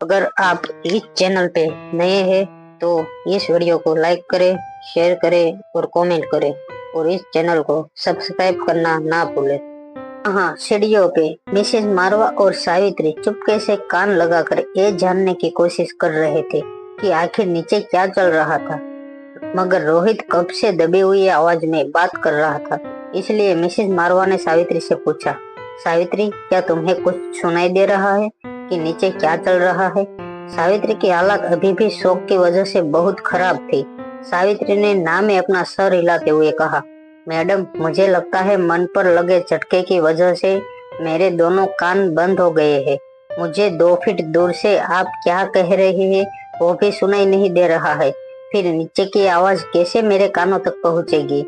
अगर आप इस चैनल पे नए हैं तो इस वीडियो को लाइक करें, शेयर करें और कमेंट करें और इस चैनल को सब्सक्राइब करना ना भूलें। हाँ, सीढ़ियों पे मिसेज मारवा और सावित्री चुपके से कान लगाकर ये जानने की कोशिश कर रहे थे कि आखिर नीचे क्या चल रहा था, मगर रोहित कब से दबी हुई आवाज में बात कर रहा था। इसलिए मिसेज मारवा ने सावित्री से पूछा, सावित्री, क्या तुम्हें कुछ सुनाई दे रहा है कि नीचे क्या चल रहा है? सावित्री की हालत अभी भी शौक की वजह से बहुत खराब थी। सावित्री ने ना में अपना सर हिलाते हुए कहा, मैडम, मुझे लगता है मन पर लगे झटके की वजह से मेरे दोनों कान बंद हो गए हैं। मुझे 2 फीट दूर से आप क्या कह रहे हैं वो भी सुनाई नहीं दे रहा है, फिर नीचे की आवाज कैसे मेरे कानों तक पहुंचेगी?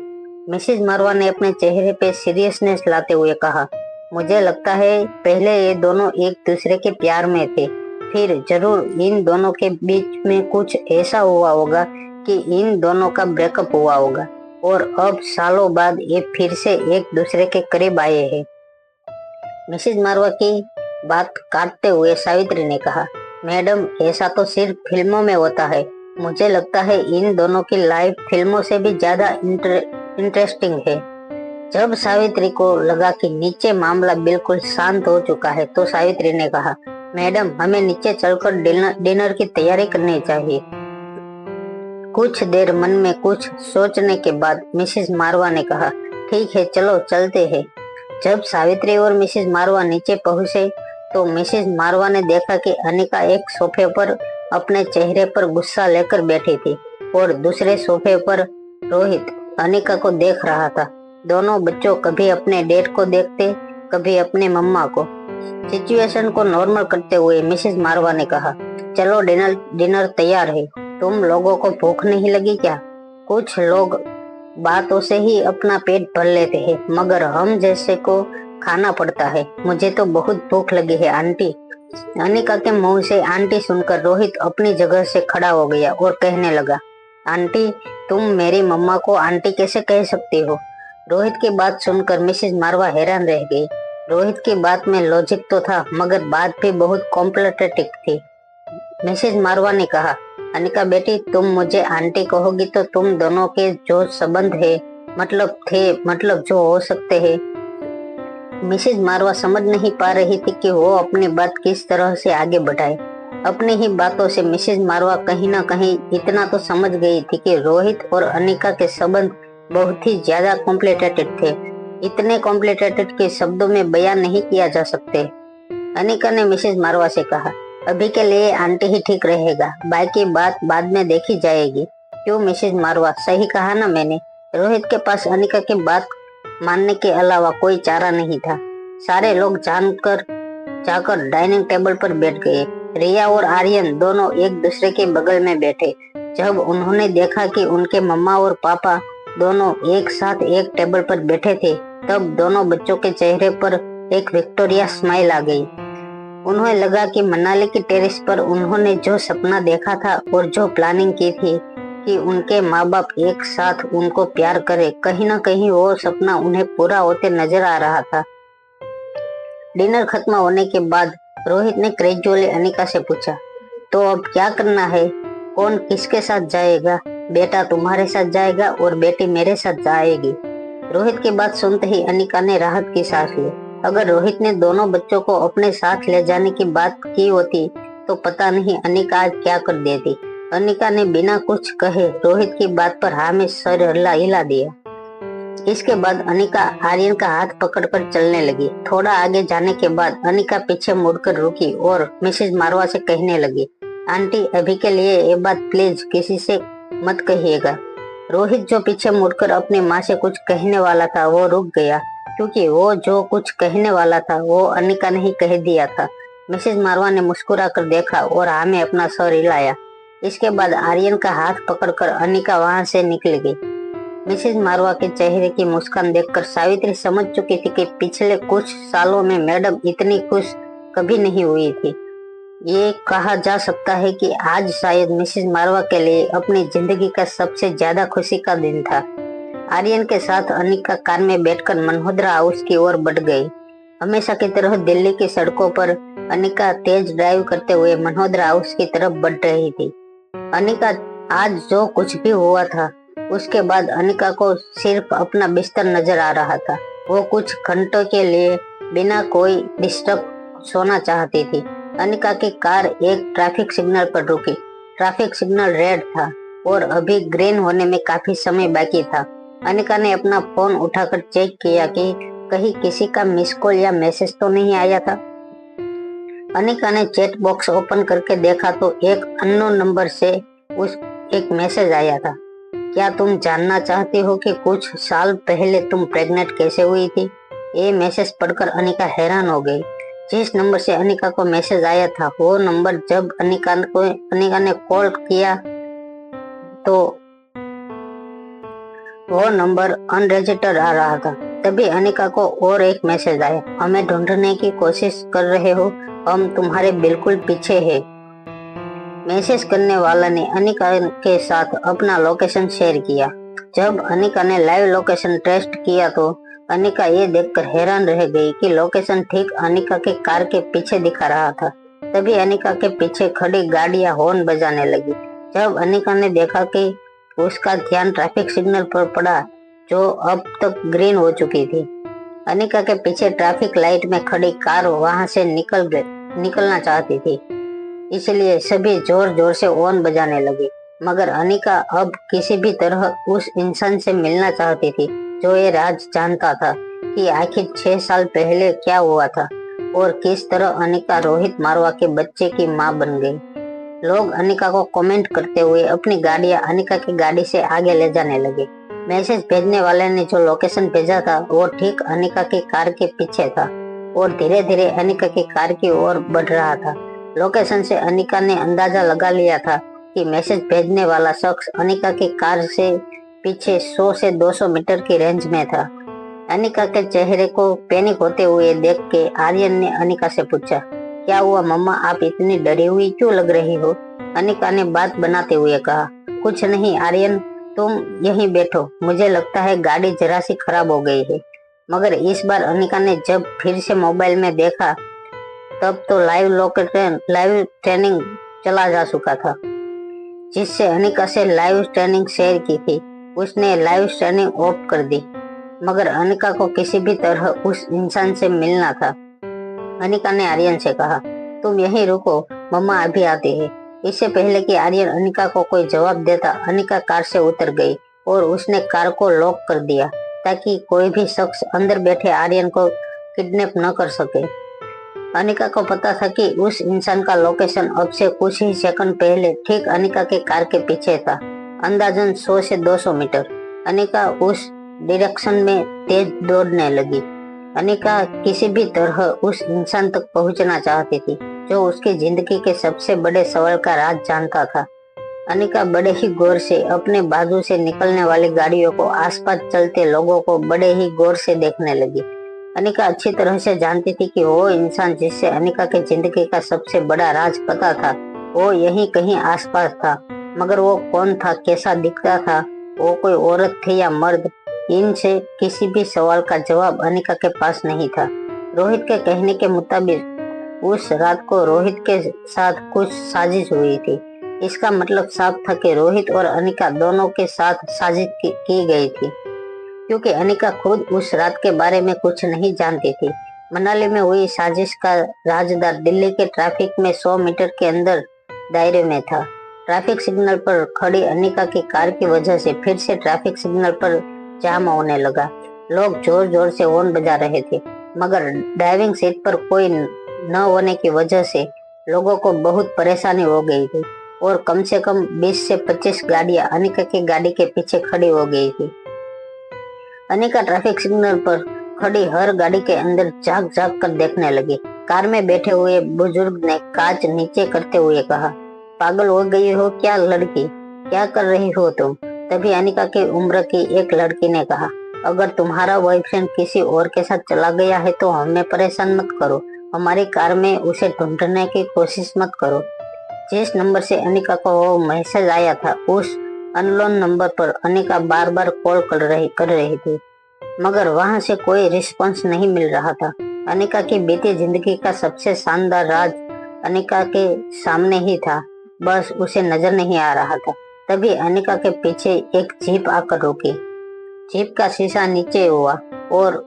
मिसेज मारवा ने अपने चेहरे पे सीरियसनेस लाते हुए कहा, मुझे लगता है पहले ये दोनों एक दूसरे के प्यार में थे, फिर जरूर इन दोनों के बीच में कुछ ऐसा हुआ होगा कि इन दोनों का ब्रेकअप हुआ होगा और अब सालों बाद ये फिर से एक दूसरे के करीब आए हैं। मिसेज मारवा की बात काटते हुए सावित्री ने कहा, मैडम, ऐसा तो सिर्फ फिल्मों में होता है। मुझे लगता है इन दोनों की लाइफ फिल्मों से भी ज्यादा इंटरेस्टिंग है। जब सावित्री को लगा कि नीचे मामला बिल्कुल शांत हो चुका है तो सावित्री ने कहा, मैडम, हमें नीचे चलकर डिनर की तैयारी करनी चाहिए। कुछ देर मन में कुछ सोचने के बाद मिसेज मारवा ने कहा, ठीक है, चलो चलते हैं। जब सावित्री और मिसेज मारवा नीचे पहुंचे तो मिसेज मारवा ने देखा कि अनिका एक सोफे पर अपने चेहरे पर गुस्सा लेकर बैठी थी और दूसरे सोफे पर रोहित अनिका को देख रहा था। दोनों बच्चों कभी अपने डैड को देखते, कभी अपने मम्मा को। सिचुएशन को नॉर्मल करते हुए मिसेज मारवा ने कहा, चलो, डिनर तैयार है। तुम लोगों को भूख नहीं लगी क्या? कुछ लोग बातों से ही अपना पेट भर लेते हैं, मगर हम जैसे को खाना पड़ता है। मुझे तो बहुत भूख लगी है आंटी। अनिका के मुंह से आंटी सुनकर रोहित अपनी जगह से खड़ा हो गया और कहने लगा, आंटी, तुम मेरी मम्मा को आंटी कैसे कह सकती हो? रोहित की बात सुनकर मिसेज मारवा हैरान रह गई। रोहित की बात में लॉजिक तो था, मगर बात भी बहुत कॉम्प्लिकेटेड थी। मिसेज मारवा ने कहा, अनिका बेटी, तुम मुझे आंटी कहोगी तो तुम दोनों के जो संबंध है, मतलब जो हो सकते हैं। मिसेज मारवा समझ नहीं पा रही थी कि वो अपनी बात किस तरह से आगे बढ़ाए। अपनी ही बातों से मिसेज मारवा कहीं ना कहीं इतना तो समझ गई थी कि रोहित और अनिका के संबंध बहुत ही ज्यादा कॉम्प्लिकेटेड थे। इतने कॉम्प्लिकेटेड के शब्दों में बयान नहीं किया जा सकते। अनिका ने मिसेज मारवा से कहा, अभी के लिए आंटी ही ठीक रहेगा, बाकी बात बाद में देखी जाएगी। क्यों मिसेज मारवा, सही कहा ना मैंने? रोहित के पास अनिका की बात मानने के अलावा कोई चारा नहीं था। सारे लोग जाकर डाइनिंग टेबल पर बैठ गए। रिया और आर्यन दोनों एक दूसरे के बगल में बैठे। जब उन्होंने देखा कि उनके मम्मा और पापा दोनों एक साथ एक टेबल पर बैठे थे, तब दोनों बच्चों के चेहरे पर एक विक्टोरिया स्माइल आ गई। उन्हें लगा कि मनाली की टेरेस पर उन्होंने जो सपना देखा था और जो प्लानिंग की थी कि उनके माँ बाप एक साथ उनको प्यार करे, कहीं ना कहीं वो सपना उन्हें पूरा होते नजर आ रहा था। डिनर खत्म होने के बाद रोहित ने ग्रेजुअली अनिका से पूछा, तो अब क्या करना है? कौन किसके साथ जाएगा? बेटा तुम्हारे साथ जाएगा और बेटी मेरे साथ जाएगी। रोहित की बात सुनते ही अनिका ने राहत की सांस ली। अगर रोहित ने दोनों बच्चों को अपने साथ ले जाने की बात की होती तो पता नहीं अनिका आज क्या कर देती। अनिका ने बिना कुछ कहे रोहित की बात पर हाँ में सर हिला दिया। इसके बाद अनिका आर्यन का हाथ पकड़कर चलने लगी। थोड़ा आगे जाने के बाद अनिका पीछे मुड़कर रुकी और मिसेज मारवा से कहने लगी, आंटी, अभी के लिए ये बात प्लीज किसी से मत कहिएगा। रोहित जो पीछे मुड़कर अपनी माँ से कुछ कहने वाला था वो रुक गया, क्योंकि वो जो कुछ कहने वाला था वो अनिका ने ही कह दिया था। मिसेज मारवा ने मुस्कुरा कर देखा और हाँ में अपना सर हिलाया। इसके बाद आर्यन का हाथ पकड़कर अनिका वहां से निकल गई। मिसेज मारवा के चेहरे की मुस्कान देखकर सावित्री समझ चुकी थी कि पिछले कुछ सालों में मैडम इतनी खुश कभी नहीं हुई थी। ये कहा जा सकता है कि आज शायद मिसेज मारवा के लिए अपनी जिंदगी का सबसे ज्यादा खुशी का दिन था। आर्यन के साथ अनिका कार में बैठकर मल्होत्रा हाउस की ओर बढ़ गई। हमेशा की तरह दिल्ली की सड़कों पर अनिका तेज ड्राइव करते हुए मनोहरा हाउस की तरफ बढ़ रही थी। अनिका, आज जो कुछ भी हुआ था उसके बाद अनिका को सिर्फ अपना बिस्तर नजर आ रहा था। वो कुछ घंटों के लिए बिना कोई डिस्टर्ब सोना चाहती थी। अनिका की कार एक ट्रैफिक सिग्नल पर रुकी। ट्रैफिक सिग्नल रेड था और अभी ग्रीन होने में काफी समय बाकी था। अनिका ने अपना फोन उठाकर चेक किया कि कहीं किसी का मिस कॉल या मैसेज तो नहीं आया था। अनिका ने चैट बॉक्स ओपन करके देखा तो एक अननोन नंबर से एक मैसेज आया था। क्या तुम जानना चाहती हो कि कुछ साल पहले तुम प्रेग्नेंट कैसे हुई थी? ये मैसेज पढ़कर अनिका हैरान हो गई। जिस नंबर से अनिका को मैसेज आया था वो नंबर जब अनिका ने कॉल किया तो वो नंबर अनरजिस्टर्ड आ रहा था। तभी अनिका को और एक मैसेज आया, हमें ढूंढने की कोशिश कर रहे हो, हम तुम्हारे बिल्कुल पीछे हैं। मैसेज करने वाला ने अनिका के साथ अपना लोकेशन शेयर किया। जब अनिका ने लाइव लोकेशन टेस्ट किया तो अनिका ये देखकर हैरान रह गई कि लोकेशन ठीक अनिका के कार के पीछे दिखा रहा था। तभी अनिका के पीछे खड़ी गाड़ियां हॉर्न बजाने लगी। जब अनिका ने देखा कि उसका ध्यान ट्रैफिक सिग्नल पर पड़ा जो अब तक ग्रीन हो चुकी थी। अनिका के पीछे ट्रैफिक लाइट में खड़ी कार वहां से निकलना चाहती थी, इसलिए सभी जोर जोर से हॉर्न बजाने लगे। मगर अनिका अब किसी भी तरह उस इंसान से मिलना चाहती थी जो ये राज जानता था कि आखिर 6 साल पहले क्या हुआ था और किस तरह अनिका रोहित मारवा के बच्चे की मां बन गई। लोग अनिका को कमेंट करते हुए अपनी गाड़ियां अनिका की गाड़ी से आगे ले जाने लगे। मैसेज भेजने वाले ने जो लोकेशन भेजा था वो ठीक अनिका की कार के पीछे था और धीरे धीरे अनिका की कार की ओर बढ़ रहा था। लोकेशन से अनिका ने अंदाजा लगा लिया था कि मैसेज भेजने वाला शख्स अनिका की कार से पीछे 100 से 200 मीटर की रेंज में था। अनिका के चेहरे को पैनिक होते हुए देख के आर्यन ने अनिका से पूछा, क्या हुआ मम्मा, आप इतनी डरी हुई क्यों लग रही हो? अनिका ने बात बनाते हुए कहा, कुछ नहीं आर्यन, तुम यहीं बैठो, मुझे लगता है गाड़ी जरा सी खराब हो गई है। मगर इस बार अनिका ने जब फिर से मोबाइल में देखा तब तो लाइव ट्रेनिंग चला जा चुका था। जिससे अनिका से लाइव ट्रेनिंग शेयर की थी उसने लाइव ट्रेनिंग ऑफ कर दी। मगर अनिका को किसी भी तरह उस इंसान से मिलना था। अनिका ने आर्यन से कहा, तुम यहीं रुको, मम्मा अभी आती है। इससे पहले कि आर्यन अनिका को कोई जवाब देता, अनिका कार से उतर गई और उसने कार को लॉक कर दिया ताकि कोई भी शख्स अंदर बैठे आर्यन को किडनैप न कर सके। अनिका को पता था कि उस इंसान का लोकेशन अब से कुछ ही सेकंड पहले ठीक अनिका के कार के पीछे था, अंदाजन 100 से 200 मीटर। अनिका उस डायरेक्शन में तेज दौड़ने लगी। अनिका किसी भी तरह उस इंसान तक पहुंचना चाहती थी जो उसकी जिंदगी के सबसे बड़े सवाल का राज जानता था। अनिका बड़े ही गौर से अपने बाजू से निकलने वाली गाड़ियों को, आसपास चलते लोगों को बड़े ही गौर से देखने लगी। अनिका अच्छी तरह से जानती थी कि वो इंसान जिससे अनिका की जिंदगी का सबसे बड़ा राज पता था वो यहीं कहीं आसपास था। मगर वो कौन था, कैसा दिखता था, वो कोई औरत थी या मर्द, इनसे किसी भी सवाल का जवाब अनिका के पास नहीं था। रोहित के कहने के मुताबिक उस रात को रोहित के साथ कुछ साजिश हुई थी। इसका मतलब साफ था कि रोहित और अनिका दोनों के साथ साजिश की गई थी, क्योंकि अनिका खुद उस रात के बारे में कुछ नहीं जानती थी। मनाली में हुई साजिश का राजदार दिल्ली के ट्रैफिक में 100 मीटर के अंदर दायरे में था। ट्रैफिक सिग्नल पर खड़ी अनिका की कार की वजह से फिर से ट्रैफिक सिग्नल पर जाम होने लगा। लोग जोर जोर से हॉर्न बजा रहे थे, मगर ड्राइविंग सीट पर कोई न होने की वजह से लोगों को बहुत परेशानी हो गई थी और कम से कम 20 से 25 गाड़ियां अनिका की गाड़ी के पीछे खड़ी हो गई थी। अनिका ट्रैफिक सिग्नल पर खड़ी हर गाड़ी के अंदर झांक झांक कर देखने लगी। कार में बैठे हुए बुजुर्ग ने कांच नीचे करते हुए कहा, पागल हो गई हो क्या लड़की, क्या कर रही हो तुम? तभी अनिका की उम्र की एक लड़की ने कहा, अगर तुम्हारा बॉयफ्रेंड किसी और के साथ चला गया है तो हमें परेशान मत करो, हमारी कार में उसे ढूंढने की कोशिश मत करो। जिस नंबर से अनिका को वो मैसेज आया था उस अननोन नंबर पर अनिका बार बार कॉल कर रही थी, मगर वहां से कोई रिस्पांस नहीं मिल रहा था। अनिका की बीती जिंदगी का सबसे शानदार राज अनिका के सामने ही था, बस उसे नजर नहीं आ रहा था। तभी अनिका के पीछे एक जीप आकर रुकी। जीप का शीशा नीचे हुआ और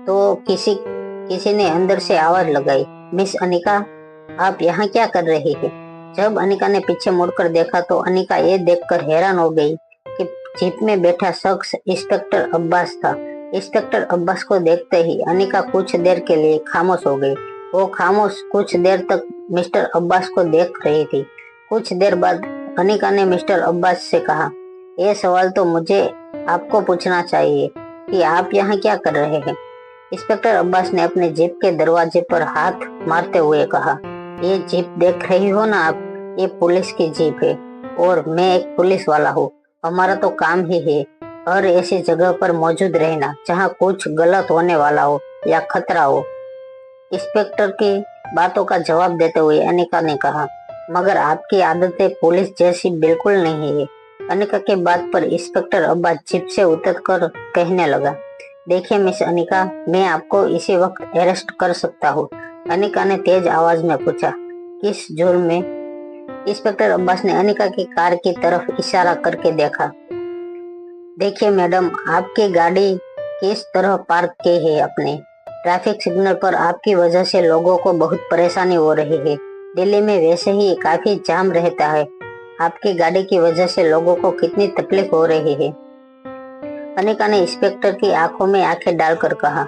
तो किसी ने अंदर से आवाज लगाई, मिस अनिका, आप यहाँ क्या कर रही है? जब अनिका ने पीछे मुड़कर देखा तो अनिका ये देखकर हैरान हो गई कि जीप में बैठा शख्स इंस्पेक्टर अब्बास था। इंस्पेक्टर अब्बास को देखते ही अनिका कुछ देर के लिए खामोश हो गई। वो खामोश कुछ देर तक मिस्टर अब्बास को देख रही थी। कुछ देर बाद अनिका ने मिस्टर अब्बास से कहा, ये सवाल तो मुझे आपको पूछना चाहिए कि आप यहाँ क्या कर रहे हैं? इंस्पेक्टर अब्बास ने अपने जीप के दरवाजे पर हाथ मारते हुए कहा, ये जीप देख रही हो ना आप, ये पुलिस की जीप है और मैं एक पुलिस वाला हूँ। हमारा तो काम ही है हर ऐसी जगह पर मौजूद रहना जहाँ कुछ गलत होने वाला हो या खतरा हो। इंस्पेक्टर की बातों का जवाब देते हुए अनिका ने कहा, मगर आपकी आदतें पुलिस जैसी बिल्कुल नहीं है। अनिका के बात पर इंस्पेक्टर अब्बास जीप से उतरकर कहने लगा, देखिए मिस अनिका, मैं आपको इसी वक्त अरेस्ट कर सकता हूँ। अनिका ने तेज आवाज में पूछा, किस जुर्म में? इंस्पेक्टर अब्बास ने अनिका की कार की तरफ इशारा करके देखा। देखिए मैडम, आपकी गाड़ी किस तरह पार्क की है अपने ट्रैफिक सिग्नल पर, आपकी वजह से लोगों को बहुत परेशानी हो रही है। दिल्ली में वैसे ही काफी जाम रहता है, आपकी गाड़ी की वजह से लोगों को कितनी तकलीफ हो रही है। अनिका ने इंस्पेक्टर की आंखों में आंखें डालकर कहा,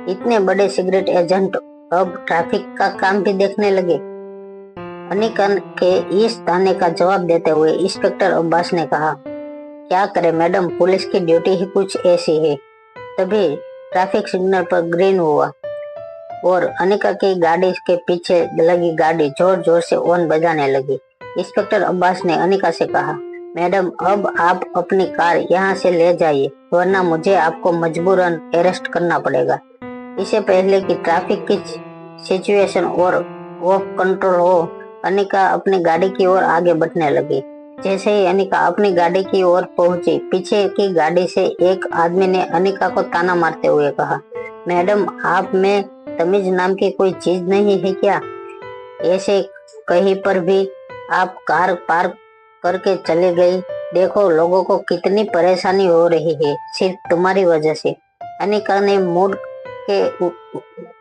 इतने बड़े सिगरेट एजेंट अब ट्रैफिक का काम भी देखने लगे। अनिका के इस ताने का जवाब देते हुए इंस्पेक्टर अब्बास ने कहा, क्या करे मैडम, पुलिस की ड्यूटी ही कुछ ऐसी है। तभी ट्रैफिक सिग्नल पर ग्रीन हुआ और अनिका की गाड़ी के पीछे लगी गाड़ी जोर जोर से हॉर्न बजाने लगी। इंस्पेक्टर अब्बास ने अनिका से कहा, मैडम अब आप अपनी कार यहाँ से ले जाइए, वरना मुझे आपको मजबूरन अरेस्ट करना पड़ेगा। इससे पहले कि ट्रैफिक की सिचुएशन और ऑफ कंट्रोल हो, अनिका अपनी गाड़ी की ओर आगे बढ़ने लगी। जैसे ही अनिका अपनी गाड़ी की ओर पहुंची, पीछे की गाड़ी से एक आदमी ने अनिका को ताना मारते हुए कहा, मैडम आप में तमीज नाम की कोई चीज नहीं है क्या? ऐसे कहीं पर भी आप कार पार्क करके चले गई। देखो लोगों को कितनी परेशानी हो रही है सिर्फ तुम्हारी वजह से। अनिका ने मुड़ के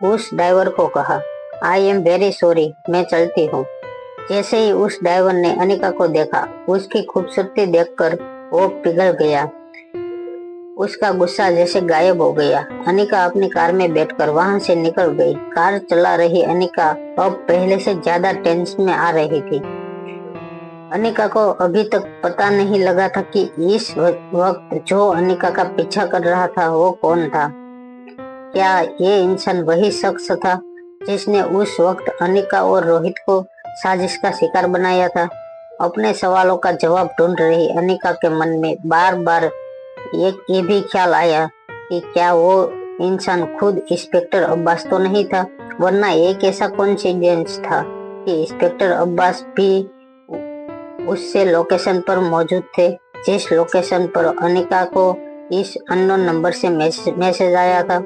उस ड्राइवर को कहा, आई एम वेरी सॉरी, मैं चलती हूँ। जैसे ही उस ड्राइवर ने अनिका को देखा, उसकी खूबसूरती देखकर वो पिघल गया। उसका गुस्सा जैसे गायब हो गया। अनिका अपनी कार में बैठकर वहां से निकल गई। कार चला रही अनिका अब पहले से ज्यादा टेंशन में आ रही थी। अनिका को अभी तक पता नहीं लगा था कि इस वक्त जो अनिका का पीछा कर रहा था वो कौन था। क्या ये इंसान वही शख्स था जिसने उस वक्त अनिका और रोहित को साजिश का शिकार बनाया था? अपने सवालों का जवाब ढूंढ रही अनिका के मन में बार बार ये भी ख्याल आया कि क्या वो इंसान खुद इंस्पेक्टर अब्बास तो नहीं था, वरना एक ऐसा कोइंसिडेंस था कि इंस्पेक्टर अब्बास भी उससे लोकेशन पर मौजूद थे जिस लोकेशन पर अनिका को इस अननोन नंबर से मैसेज आया था।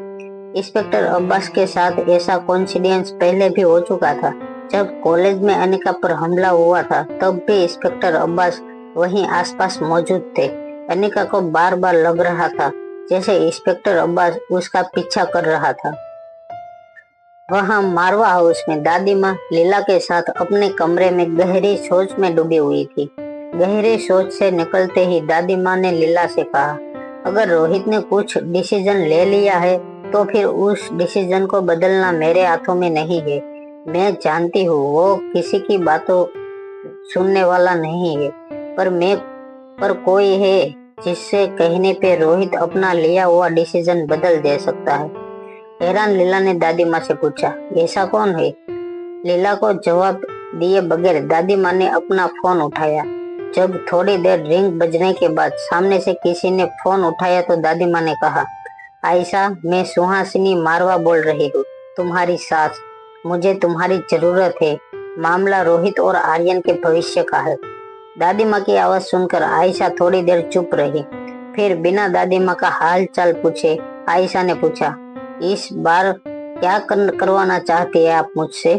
इंस्पेक्टर अब्बास के साथ ऐसा कोइंसिडेंस पहले भी हो चुका था। जब कॉलेज में अनिका पर हमला हुआ था तब भी इंस्पेक्टर अब्बास वहीं आसपास मौजूद थे। अनिका को बार बार लग रहा था जैसे इंस्पेक्टर अब्बास उसका पीछा कर रहा था। वहां मारवा हाउस में दादी माँ लीला के साथ अपने कमरे में गहरी सोच में डूबी हुई थी। गहरी सोच से निकलते ही दादी माँ ने लीला से कहा, अगर रोहित ने कुछ डिसीजन ले लिया है तो फिर उस डिसीजन को बदलना मेरे हाथों में नहीं है। मैं जानती हूँ वो किसी की बातों सुनने वाला नहीं है, पर कोई है जिससे कहने पे रोहित अपना लिया हुआ डिसीजन बदल दे सकता है। हैरान लीला ने दादी माँ से पूछा, ऐसा कौन है? लीला को जवाब दिए बगैर दादी माँ ने अपना फोन उठाया। जब थोड़ी देर रिंग बजने के बाद सामने से किसी ने फोन उठाया तो दादी माँ ने कहा, आयशा, मैं सुहासिनी मारवा बोल रही हूँ, तुम्हारी सास। मुझे तुम्हारी जरूरत है। मामला रोहित और आर्यन के भविष्य का है। दादी माँ की आवाज सुनकर आयशा थोड़ी देर चुप रही। फिर बिना दादी माँ का हाल चाल पूछे आयशा ने पूछा, इस बार क्या करवाना चाहती है आप मुझसे?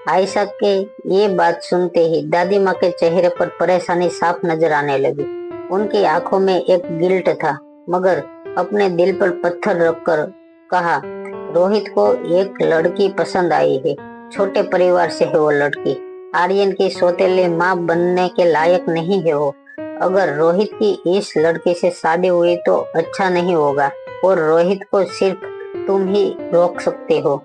आयशा के ये बात सुनते ही दादी माँ के चेहरे पर परेशानी साफ नजर आने लगी। उनकी आंखों में एक गिल्ट था, मगर अपने दिल पर पत्थर रखकर कहा, रोहित को एक लड़की पसंद आई है। छोटे परिवार से है वो लड़की। आर्यन की सौतेली माँ बनने के लायक नहीं है वो। अगर रोहित की इस लड़की से शादी हुई तो अच्छा नहीं होगा, और रोहित को सिर्फ तुम ही रोक सकते हो।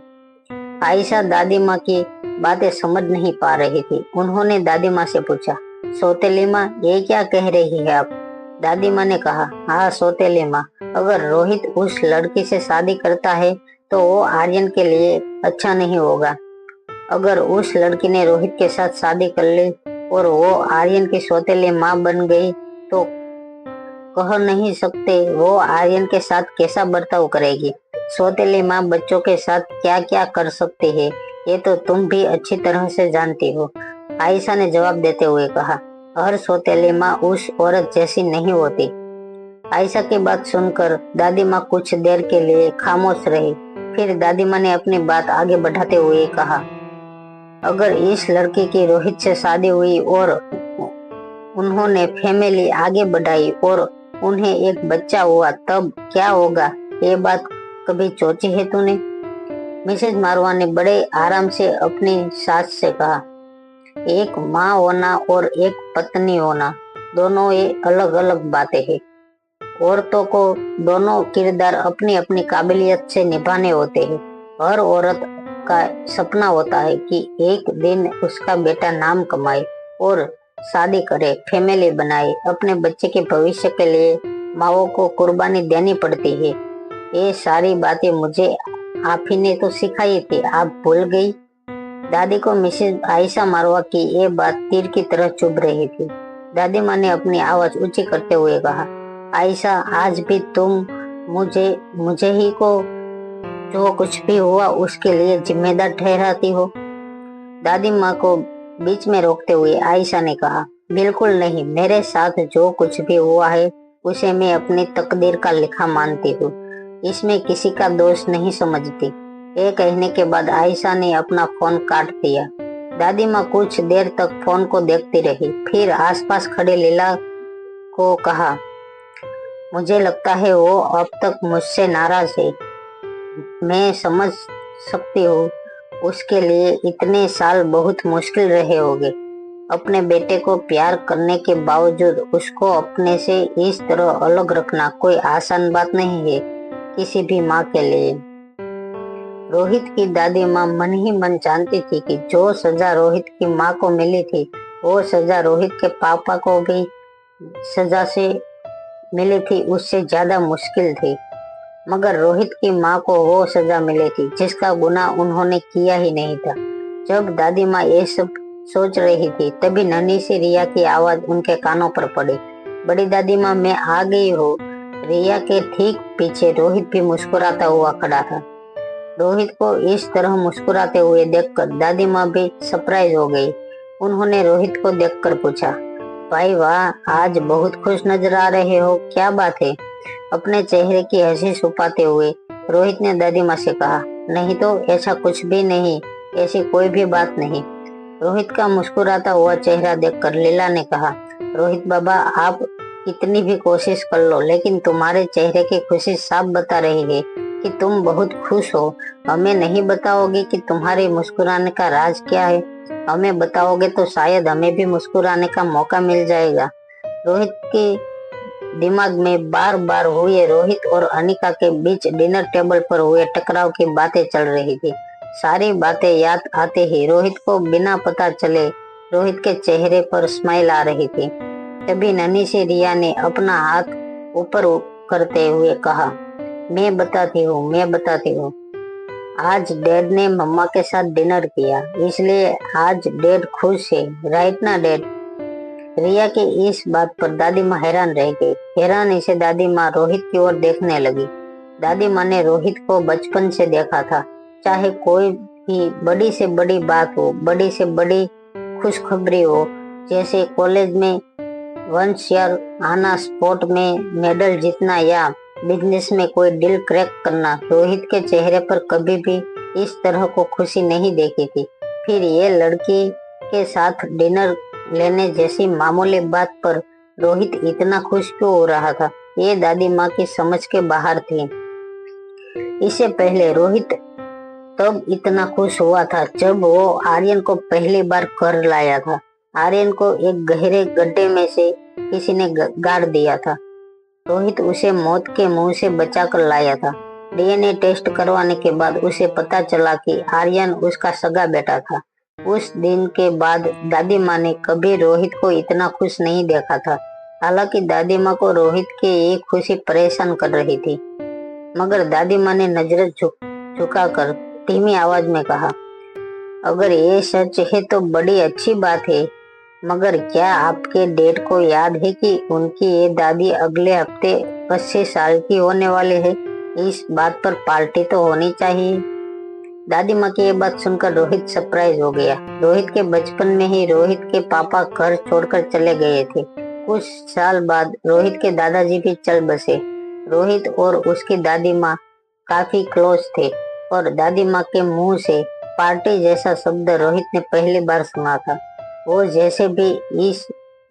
आयशा दादी माँ की बातें समझ नहीं पा रही थी। उन्होंने दादी माँ से पूछा, सौतेली माँ, ये क्या कह रही है आप? दादी माँ ने कहा, हाँ सौतेली माँ, अगर रोहित उस लड़की से शादी करता है तो वो आर्यन के लिए अच्छा नहीं होगा। अगर उस लड़की ने रोहित के साथ शादी कर ली और वो आर्यन की सौतेली माँ बन गई तो कह नहीं सकते वो आर्यन के साथ कैसा बर्ताव करेगी। सौतेली माँ बच्चों के साथ क्या क्या कर सकती है, ये तो तुम भी अच्छी तरह से जानती हो। आयशा ने जवाब देते हुए कहा, हर सौतेली माँ उस औरत जैसी नहीं होती। आयशा की बात सुनकर दादी माँ कुछ देर के लिए खामोश रही। फिर दादी माँ ने अपनी बात आगे बढ़ाते हुए कहा, अगर इस लड़की की रोहित से शादी हुई और उन्होंने फैमिली आगे बढ़ाई और उन्हें एक बच्चा हुआ, तब क्या होगा? ये बात कभी सोची है तूने? मिसेज मारवान ने बड़े आराम से अपनी सास से कहा, एक माँ होना और एक पत्नी होना दोनों ये अलग अलग बातें हैं। औरतों को दोनों किरदार अपनी अपनी काबिलियत से निभाने होते हैं। हर औरत का सपना होता है कि एक दिन उसका बेटा नाम कमाए और शादी करे, फैमिली बनाए। अपने बच्चे के भविष्य के लिए माँओं को कुर्बानी देनी पड़ती है। ये सारी बातें मुझे आप ही ने तो सिखाई थी, आप भूल गई? दादी को मिसेज आयशा मारवा की ये बात तीर की तरह चुभ रही थी। दादी माँ ने अपनी आवाज ऊंची करते हुए कहा, आयशा, आज भी तुम मुझे ही को जो कुछ भी हुआ उसके लिए जिम्मेदार ठहराती हो। दादी माँ को बीच में रोकते हुए आयशा ने कहा, बिल्कुल नहीं, मेरे साथ जो कुछ भी हुआ है उसे मैं अपनी तकदीर का लिखा मानती हूँ। इसमें किसी का दोष नहीं समझती। ये कहने के बाद आयशा ने अपना फोन काट दिया। दादी माँ कुछ देर तक फोन को देखती रही, फिर आसपास खड़े लीला को कहा, मुझे लगता है वो अब तक मुझसे नाराज है। मैं समझ सकती हूँ, उसके लिए इतने साल बहुत मुश्किल रहे होंगे। अपने बेटे को प्यार करने के बावजूद उसको अपने से इस तरह अलग रखना कोई आसान बात नहीं है किसी भी माँ के लिए। रोहित की दादी माँ मन ही मन जानती थी कि जो सजा रोहित की माँ को मिली थी वो सजा रोहित के पापा को भी सजा से मिली थी उससे ज्यादा मुश्किल थी। मगर रोहित की माँ को वो सजा मिली थी जिसका गुनाह उन्होंने किया ही नहीं था। जब दादी माँ ये सब सोच रही थी तभी नन्ही सी रिया की आवाज उनके कानों पर पड़ी, बड़ी दादी माँ, मैं आ गई हूँ। रिया के ठीक पीछे रोहित भी मुस्कुराता हुआ खड़ा था। रोहित को इस तरह मुस्कुराते हुए देखकर दादी माँ भी सरप्राइज हो गई। उन्होंने रोहित को देखकर पूछा, भाई वाह, आज बहुत खुश नजर आ रहे हो, क्या बात है? अपने चेहरे की हंसी छुपाते हुए रोहित ने दादी माँ से कहा, नहीं तो ऐसा कुछ भी नहीं, ऐसी कोई भी बात नहीं। रोहित का मुस्कुराता हुआ चेहरा देखकर लीला ने कहा, रोहित बाबा, आप कितनी भी कोशिश कर लो लेकिन तुम्हारे चेहरे की खुशी साफ बता रही है कि तुम बहुत खुश हो। हमें नहीं बताओगे कि तुम्हारे मुस्कुराने का राज क्या है? हमें बताओगे तो शायद हमें भी मुस्कुराने का मौका मिल जाएगा। रोहित के दिमाग में बार बार हुए रोहित और अनिका के बीच डिनर टेबल पर हुए टकराव की बातें चल रही थी। सारी बातें याद आते ही रोहित को बिना पता चले रोहित के चेहरे पर स्माइल आ रही थी। तभी नन्ही सी रिया ने अपना हाथ ऊपर करते हुए कहा, मैं बताती हूँ। आज डैड ने मम्मा के साथ डिनर किया, इसलिए आज डैड खुश है, राइट ना डैड? रिया की इस बात पर दादी माँ हैरान रह गई। हैरानी से दादी माँ रोहित की ओर देखने लगी। दादी माँ ने रोहित को बचपन से देखा था। चाहे कोई भी बड़ी से बड़ी बात हो, बड़ी से बड़ी खुशखबरी हो, जैसे कॉलेज में वंश या आना, स्पोर्ट में मेडल जीतना या बिजनेस में कोई डील क्रैक करना। रोहित के चेहरे पर कभी भी इस तरह को खुशी नहीं देखी थी। फिर ये लड़की के साथ डिनर लेने जैसी मामूली बात पर रोहित इतना खुश क्यों हो रहा था, ये दादी माँ की समझ के बाहर थी। इससे पहले रोहित तब इतना खुश हुआ था जब वो आर्यन को पहली बार घर लाया था। आर्यन को एक गहरे गड्ढे में से किसी ने गाड़ दिया था। रोहित उसे मौत के मुंह से बचाकर लाया था। डीएनए टेस्ट करवाने के बाद उसे पता चला कि आर्यन उसका सगा बेटा था। उस दिन के बाद दादी माँ ने कभी रोहित को इतना खुश नहीं देखा था। हालांकि दादी माँ को रोहित की ये खुशी परेशान कर रही थी, मगर दादी माँ ने नजर झुकाकर धीमी आवाज में कहा, अगर ये सच है तो बड़ी अच्छी बात है, मगर क्या आपके डैड को याद है कि उनकी ये दादी अगले हफ्ते 80 साल की होने वाली है। इस बात पर पार्टी तो होनी चाहिए। दादी माँ की ये बात सुनकर रोहित सरप्राइज हो गया। रोहित के बचपन में ही रोहित के पापा घर छोड़कर चले गए थे। कुछ साल बाद रोहित के दादाजी भी चल बसे। रोहित और उसकी दादी माँ काफी क्लोज थे और दादी माँ के मुंह से पार्टी जैसा शब्द रोहित ने पहली बार सुना था। वो जैसे भी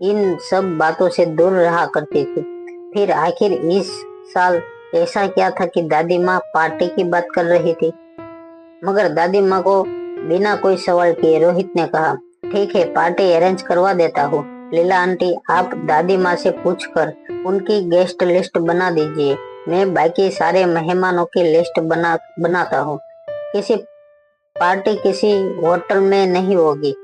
इन सब बातों से दूर रहा करती थी। फिर आखिर इस साल ऐसा क्या था कि दादी माँ पार्टी की बात कर रही थी। मगर दादी माँ को बिना कोई सवाल किए रोहित ने कहा, ठीक है, पार्टी अरेंज करवा देता हूँ। लीला आंटी, आप दादी माँ से पूछकर उनकी गेस्ट लिस्ट बना दीजिए। मैं बाकी सारे मेहमानों की लिस्ट बनाता हूँ। पार्टी किसी होटल में नहीं होगी,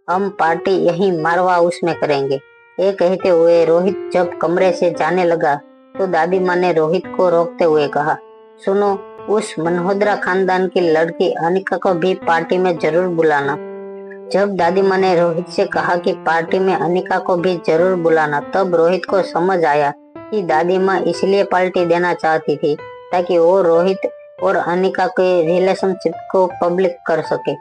हम पार्टी यहीं मारवा हाउस में करेंगे। ये कहते हुए रोहित जब कमरे से जाने लगा तो दादी माँ ने रोहित को रोकते हुए कहा, सुनो, उस मल्होत्रा खानदान की लड़की अनिका को भी पार्टी में जरूर बुलाना। जब दादी माँ ने रोहित से कहा कि पार्टी में अनिका को भी जरूर बुलाना, तब रोहित को समझ आया कि दादी माँ इसलिए पार्टी देना चाहती थी ताकि वो रोहित और अनिका के रिलेशनशिप को पब्लिक कर सके।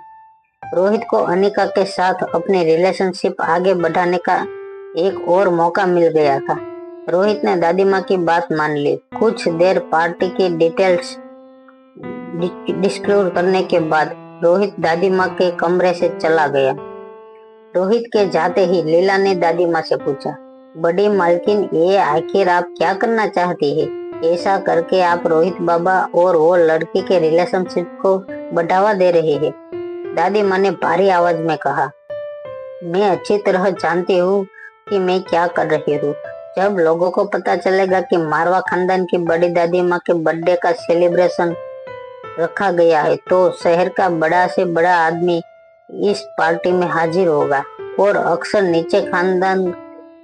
रोहित को अनिका के साथ अपने रिलेशनशिप आगे बढ़ाने का एक और मौका मिल गया था। रोहित ने दादी माँ की बात मान ली। कुछ देर पार्टी की डिटेल्स डिस्क्लोज करने के बाद रोहित दादी माँ के कमरे से चला गया। रोहित के जाते ही लीला ने दादी माँ से पूछा, बड़ी मालकिन, ये आखिर आप क्या करना चाहती है? ऐसा करके आप रोहित बाबा और वो लड़की के रिलेशनशिप को बढ़ावा दे रहे हैं। दादी माँ ने भारी आवाज में कहा, मैं अच्छी तरह जानती हूँ कि मैं क्या कर रही हूँ। जब लोगों को पता चलेगा कि मारवा खानदान की बड़ी दादी माँ के बर्थडे का सेलिब्रेशन रखा गया है तो शहर का बड़ा से बड़ा आदमी इस पार्टी में हाजिर होगा। और अक्सर नीचे खानदान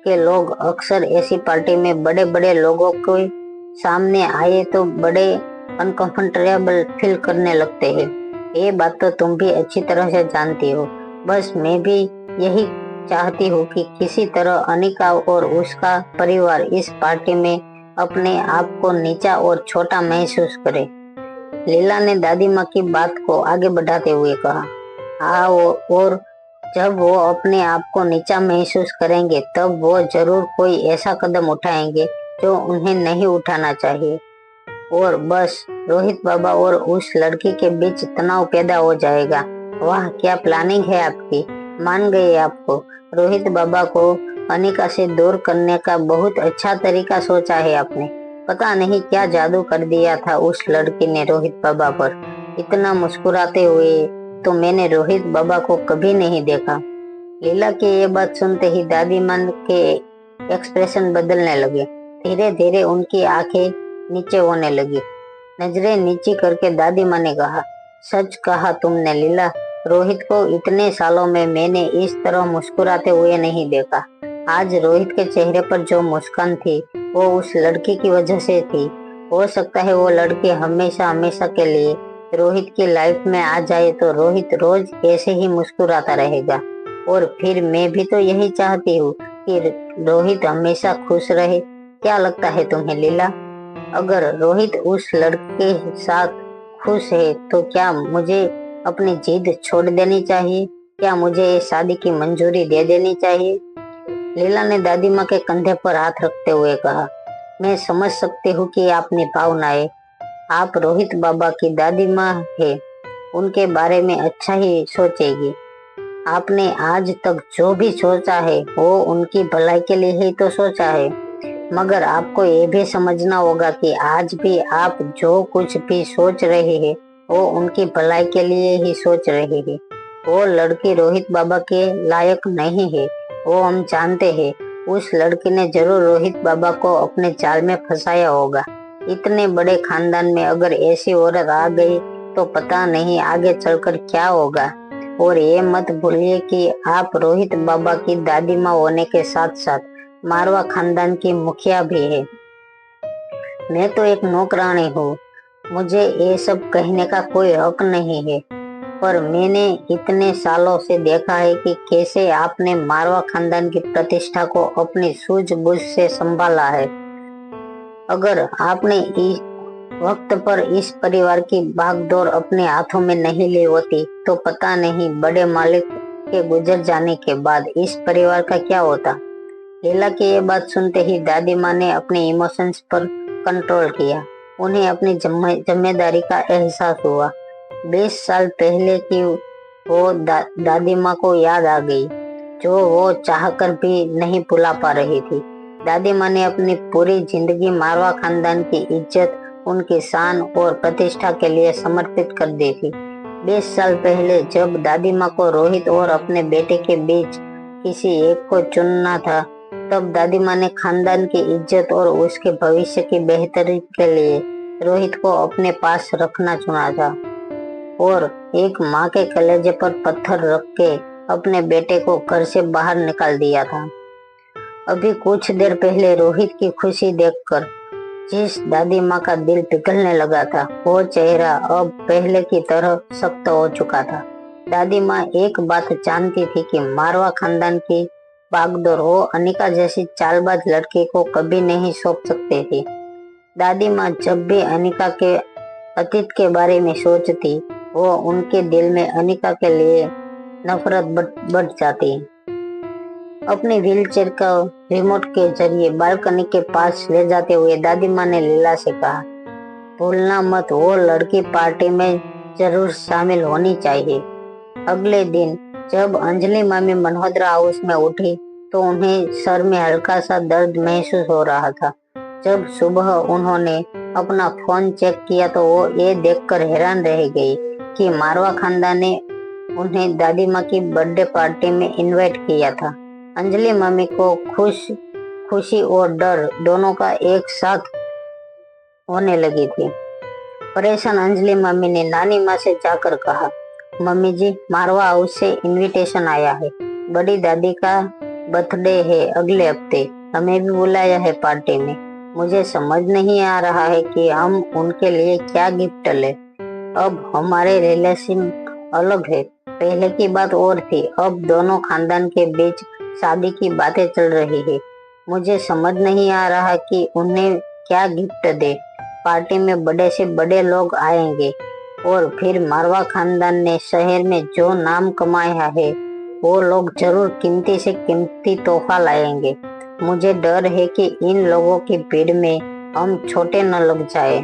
के लोग अक्सर ऐसी पार्टी में बड़े बड़े लोगों के सामने आए तो बड़े अनकंफर्टेबल फील करने लगते हैं। ये बात तो तुम भी अच्छी तरह से जानती हो। बस मैं भी यही चाहती हूँ कि किसी तरह अनिका और उसका परिवार इस पार्टी में अपने आप को नीचा और छोटा महसूस करे। लीला ने दादी माँ की बात को आगे बढ़ाते हुए कहा, हाँ, और जब वो अपने आप को नीचा महसूस करेंगे तब वो जरूर कोई ऐसा कदम उठाएंगे जो उन्हें नहीं उठाना चाहिए। और बस रोहित बाबा और उस लड़की के बीच तनाव पैदा हो जाएगा। वाह, क्या प्लानिंग है आपकी, मान गए आपको। रोहित बाबा को अनिका से दूर करने का बहुत अच्छा तरीका सोचा है आपने। पता नहीं क्या जादू कर दिया था उस लड़की ने रोहित बाबा पर। इतना मुस्कुराते हुए तो मैंने रोहित बाबा को कभी नहीं देखा। लीला की ये बात सुनते ही दादी माँ के एक्सप्रेशन बदलने लगे। धीरे धीरे उनकी आंखें नीचे होने लगी। नजरें नीची करके दादी माँ ने कहा, सच कहा तुमने लीला, रोहित को इतने सालों में मैंने इस तरह मुस्कुराते हुए नहीं देखा। आज रोहित के चेहरे पर जो मुस्कान थी वो उस लड़की की वजह से थी। हो सकता है वो लड़की हमेशा हमेशा के लिए रोहित की लाइफ में आ जाए तो रोहित रोज ऐसे ही मुस्कुराता रहेगा। और फिर मैं भी तो यही चाहती हूँ कि रोहित हमेशा खुश रहे। क्या लगता है तुम्हें लीला? अगर रोहित उस लड़के के साथ खुश है तो क्या मुझे अपनी जिद छोड़ देनी चाहिए? क्या मुझे ये शादी की मंजूरी दे देनी चाहिए? लीला ने दादी माँ के कंधे पर हाथ रखते हुए कहा, मैं समझ सकती हूँ कि आपने भावनाएं। आप रोहित बाबा की दादी माँ है, उनके बारे में अच्छा ही सोचेगी। आपने आज तक जो भी सोचा है वो उनकी भलाई के लिए ही तो सोचा है। मगर आपको ये भी समझना होगा कि आज भी आप जो कुछ भी सोच रहे हैं वो उनकी भलाई के लिए ही सोच रहे हैं। वो लड़की रोहित बाबा के लायक नहीं है, वो हम जानते हैं। उस लड़की ने जरूर रोहित बाबा को अपने जाल में फंसाया होगा। इतने बड़े खानदान में अगर ऐसी औरत आ गई तो पता नहीं आगे चलकर क्या होगा। और ये मत भूलिए कि आप रोहित बाबा की दादी माँ होने के साथ साथ मारवा खानदान की मुखिया भी है। मैं तो एक नौकरानी हूँ, मुझे ये सब कहने का कोई हक नहीं है, पर मैंने इतने सालों से देखा है कि कैसे आपने मारवा खानदान की प्रतिष्ठा को अपनी सूझबूझ से संभाला है। अगर आपने इस वक्त पर इस परिवार की भागदौड़ अपने हाथों में नहीं ली होती तो पता नहीं बड़े मालिक के गुजर जाने के बाद इस परिवार का क्या होता। लीला की ये बात सुनते ही दादी माँ ने अपने इमोशंस पर कंट्रोल किया। उन्हें अपनी जिम्मेदारी का एहसास हुआ। 20 साल पहले की वो दादी माँ को याद आ गई, जो वो चाहकर भी नहीं भुला पा रही थी। दादी माँ ने अपनी पूरी जिंदगी मारवा खानदान की इज्जत, उनकी शान और प्रतिष्ठा के लिए समर्पित कर दी थी। 20 साल पहले जब दादी माँ को रोहित और अपने बेटे के बीच किसी एक को चुनना था, तब दादी माँ ने खानदान की इज्जत और उसके भविष्य की बेहतरी के लिए रोहित को अपने पास रखना चुना था और एक माँ के कलेजे पर पत्थर रख के अपने बेटे को घर से बाहर निकाल दिया था। अभी कुछ देर पहले रोहित की खुशी देखकर जिस दादी माँ का दिल पिघलने लगा था, वो चेहरा अब पहले की तरह सख्त हो चुका था। दादी माँ एक बात जानती थी कि मारवा खानदान की बागडोर वो अनिका जैसी चालबाज लड़की को कभी नहीं सौंप सकती थी। दादी माँ जब भी अनिका के अतीत के बारे में सोचती, वो उनके दिल में अनिका के लिए नफरत बढ़ जाती। अपने व्हीलचेयर का रिमोट के जरिए बालकनी के पास ले जाते हुए दादी माँ ने लीला से कहा, भूलना मत, वो लड़की पार्टी में जरूर शामिल होनी चाहिए। अगले दिन जब अंजलि मामी मल्होत्रा हाउस में उठी तो उन्हें सर में हल्का सा दर्द महसूस हो रहा था। जब सुबह उन्होंने अपना फोन चेक किया तो वो ये देखकर हैरान रह गई कि मारवा खानदान ने उन्हें दादी माँ की बर्थडे पार्टी में इनवाइट किया था। अंजलि मम्मी को खुशी और डर दोनों का एक साथ होने लगी थी। परेशान अंजलि मम्मी ने नानी माँ से जाकर कहा, मम्मी जी, मारवा हाउस से इनविटेशन आया है, बड़ी दादी का बर्थडे है अगले हफ्ते, हमें भी बुलाया है पार्टी में। मुझे समझ नहीं आ रहा है कि हम उनके लिए क्या गिफ्ट ले। अब हमारे रिलेशन अलग है, पहले की बात और थी, अब दोनों खानदान के बीच शादी की बातें चल रही है। मुझे समझ नहीं आ रहा कि उन्हें क्या गिफ्ट दे। पार्टी में बड़े से बड़े लोग आएंगे और फिर मारवा खानदान ने शहर में जो नाम कमाया है, वो लोग जरूर कीमती से कीमती तोहफा लाएंगे। मुझे डर है कि इन लोगों की भीड़ में हम छोटे न लग जाए।